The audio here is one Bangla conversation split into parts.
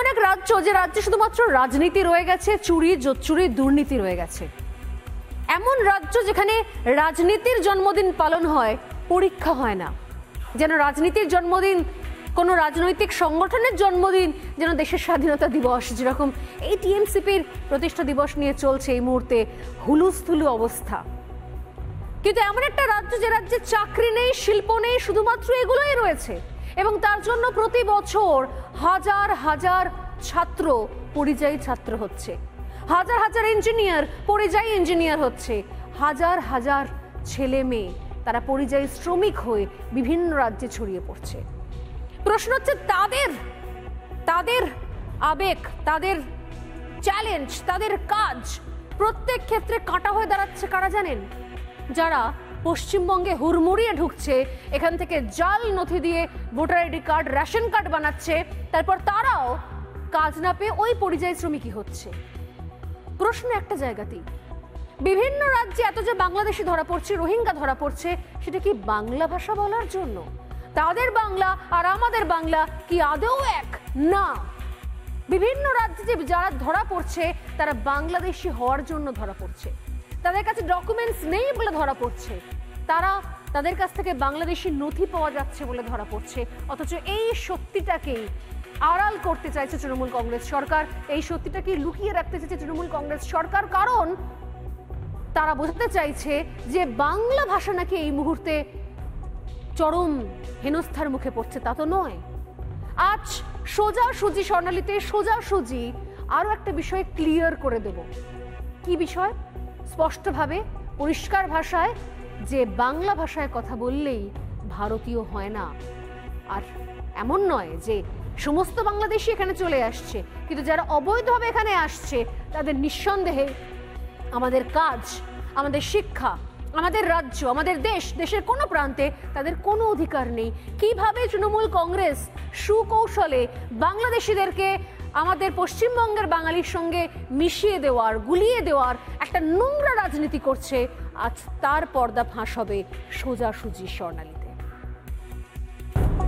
এমন এক রাজ্য যে রাজ্যে শুধুমাত্র রাজনীতি রয়ে গেছে, চুরি জোচ্চুরি দুর্নীতি রয়ে গেছে। এমন রাজ্য যেখানে রাজনীতির জন্মদিন পালন হয়, পরীক্ষা হয় না। যেন রাজনীতির জন্মদিন কোনো রাজনৈতিক সংগঠনের জন্মদিন, যেন দেশের স্বাধীনতা দিবস, যেরকম এই টিএমসিপির প্রতিষ্ঠা দিবস নিয়ে চলছে এই মুহূর্তে হুলুস্থুলু অবস্থা। কিন্তু এমন একটা রাজ্য যে রাজ্যে চাকরি নেই, শিল্প নেই, শুধুমাত্র এগুলোই রয়েছে, এবং তার জন্য প্রতি বছর হাজার হাজার ছাত্র পরিযায়ী ছাত্র হচ্ছে, হাজার হাজার ইঞ্জিনিয়ার পরিযায়ী ইঞ্জিনিয়ার হচ্ছে, হাজার হাজার ছেলে মেয়ে তারা পরিযায়ী শ্রমিক হয়ে বিভিন্ন রাজ্যে ছড়িয়ে পড়ছে। প্রশ্ন হচ্ছে তাদের আবেগ, তাদের চ্যালেঞ্জ, তাদের কাজ প্রত্যেক ক্ষেত্রে কাঁটা হয়ে দাঁড়াচ্ছে কারা জানেন? যারা পশ্চিমবঙ্গে হুড়মুড়িয়ে ঢুকছে, এখান থেকে জাল নথি দিয়ে voter ID card, ration card বানাচ্ছে, তারপর তারাও কাজ না পেয়ে ওই পরিযায়ী শ্রমিকই হচ্ছে। প্রশ্ন একটা জায়গাতেই, বিভিন্ন রাজ্যে এত যে বাংলাদেশি ধরা পড়ছে, রোহিঙ্গা ধরা পড়ছে, সেটা কি বাংলা ভাষা বলার জন্য? তাদের বাংলা আর আমাদের বাংলা কি আদৌ এক? না। বিভিন্ন রাজ্যে যে যারা ধরা পড়ছে তারা বাংলাদেশি হওয়ার জন্য ধরা পড়ছে, তাদের কাছে ডকুমেন্টস নেই বলে ধরা পড়ছে, তাদের কাছ থেকে বাংলাদেশি নথি পাওয়া যাচ্ছে বলে ধরা পড়ছে। অথচ এই সত্যিটাকেই আড়াল করতে চাইছে তৃণমূল কংগ্রেস সরকার, এই সত্যিটাকে লুকিয়ে রাখতে চাইছে তৃণমূল কংগ্রেস সরকার, কারণ তারা বোঝাতে চাইছে যে বাংলা ভাষা নাকি এই মুহূর্তে চরম হেনস্থার মুখে পড়ছে। তা তো নয়। আজ সোজাসুজি স্বর্ণালীতে সোজাসুজি আরো একটা বিষয় ক্লিয়ার করে দেব। কি বিষয়? স্পষ্টভাবে পরিষ্কার ভাষায় যে বাংলা ভাষায় কথা বললেই ভারতীয় হয় না। আর এমন নয় যে সমস্ত বাংলাদেশি এখানে চলে আসছে, কিন্তু যারা অবৈধভাবে এখানে আসছে তাদের নিঃসন্দেহে আমাদের কাজ, আমাদের শিক্ষা, আমাদের রাজ্য, আমাদের দেশের কোনো প্রান্তে তাদের কোনো অধিকার নেই। কিভাবে তৃণমূল কংগ্রেস সুকৌশলে বাংলাদেশিদেরকে আমাদের পশ্চিমবঙ্গের বাঙালির সঙ্গে মিশিয়ে দেওয়ার, গুলিয়ে দেওয়ার একটা নোংরা রাজনীতি করছে, আজ তার পর্দা ফাঁস হবে সোজাসুজি স্বর্ণালীতে।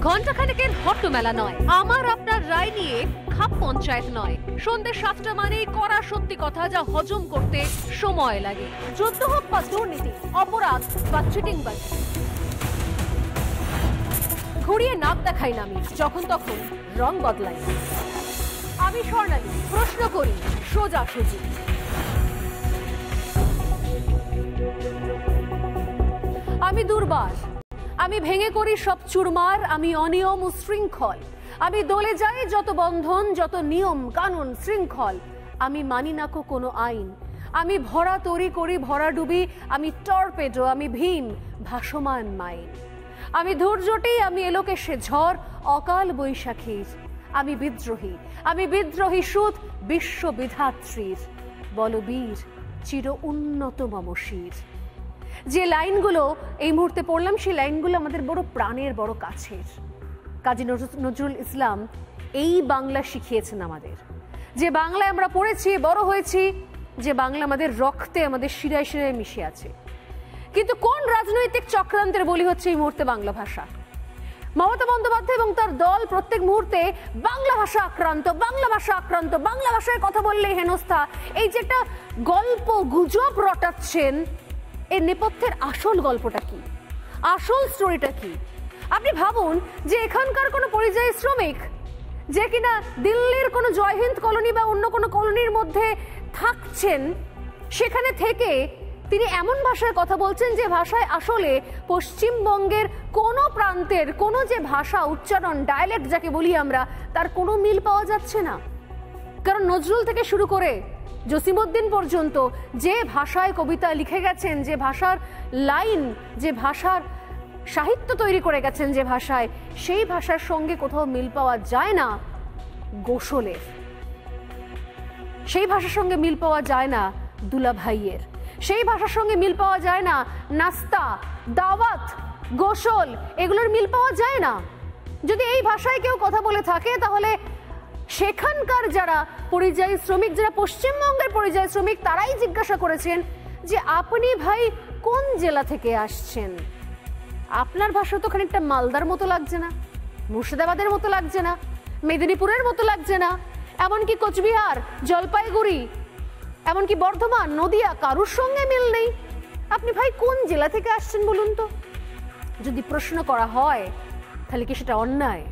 ঘণ্টাখানেকের হট্টমেলা নয়, আমার আপনার রায় নিয়ে খাপ পঞ্চায়েত নয়। সন্ধ্যে 7টা মানেই কড়া সত্যি কথা, যা হজম করতে সময় লাগে। যুদ্ধ হোক বা দুর্নীতি, অপরাধ বা চিটিংবাজি, ঘুরিয়ে নাক দেখাই না আমি, যখন তখন রং বদলাই। আমি স্বর্ণালী, প্রশ্ন করি সোজাসুজি। আমি দুর্বার, আমি ভেঙে করি সব চুরমার, আমি অনিয়ম ও শৃঙ্খল, আমি দলে যাই যত বন্ধন, যত নিয়ম কানুন শৃঙ্খল, আমি মানি না কোনো আইন, আমি ভরা তরি করি ভরা ডুবি, আমি টর্পেডো, আমি ভীম ভাসমান মাইন, আমি ধৈর্যটি, আমি এলোকে সে ঝড় অকাল বৈশাখীর, আমি বিদ্রোহী সুত বিশ্ববিধাত্রীর, বলবীর চির উন্নত মম শির। যে লাইনগুলো এই মুহূর্তে পড়লাম, সেই লাইনগুলো আমাদের বড় প্রাণের, বড় কাছের। কাজী নজরুল ইসলাম এই বাংলা শিখিয়েছেন আমাদের, যে বাংলায় আমরা পড়েছি, বড় হয়েছি, যে বাংলা আমাদের রক্তে, আমাদের শিরায় শিরায় মিশে আছে। কিন্তু কোন রাজনৈতিক চক্রান্তের বলি হচ্ছে এই মুহূর্তে বাংলা ভাষা? মমতা বন্দ্যোপাধ্যায় এবং তার দল প্রত্যেক মুহূর্তে বাংলা ভাষা আক্রান্ত, বাংলা ভাষা আক্রান্ত, বাংলা ভাষায় কথা বললে হেনস্থা, এই যে একটা গল্প গুজব রটাচ্ছেন, এর নেপথ্যের আসল গল্পটা কি, আসল স্টোরিটা কি? আপনি ভাবুন যে এখানকার কোনো পরিযায়ী শ্রমিক যে কিনা দিল্লির কোনো জয়হিন্দ কলোনি বা অন্য কোনো কলোনির মধ্যে থাকছেন, সেখানে থেকে তিনি এমন ভাষায় কথা বলছেন যে ভাষায় আসলে পশ্চিমবঙ্গের কোনো প্রান্তের কোনো যে ভাষা, উচ্চারণ, ডায়ালেক্ট যাকে বলি আমরা, তার কোনো মিল পাওয়া যাচ্ছে না। কারণ নজরুল থেকে শুরু করে জসিমউদ্দিন পর্যন্ত যে ভাষায় কবিতা লিখে গেছেন, যে ভাষার লাইন, যে ভাষার সাহিত্য তৈরি করে গেছেন, যে ভাষায়, সেই ভাষার সঙ্গে কোথাও মিল পাওয়া যায় না গোসলের, সেই ভাষার সঙ্গে মিল পাওয়া যায় না দুলাভাইয়ের, সেই ভাষার সঙ্গে মিল পাওয়া যায় না নাস্তা, দাওয়াত, গোসল, এগুলোর মিল পাওয়া যায় না। যদি এই ভাষায় কেউ কথা বলে থাকে, তাহলে সেখানকার যারা পরিযায়ী শ্রমিক, যারা পশ্চিমবঙ্গের পরিযায়ী শ্রমিক, তারাই জিজ্ঞাসা করেছেন যে আপনি ভাই কোন জেলা থেকে আসছেন? আপনার ভাষা তো খানিকটা মালদার মতো লাগছে না, মুর্শিদাবাদের মতো লাগছে না, মেদিনীপুরের মতো লাগছে না, এমনকি কোচবিহার, জলপাইগুড়ি, এমনকি বর্ধমান, নদিয়া, কারুর সঙ্গে মিল নেই। আপনি ভাই কোন জেলা থেকে আসছেন বলুন তো? যদি প্রশ্ন করা হয় তাহলে কি সেটা অন্যায়?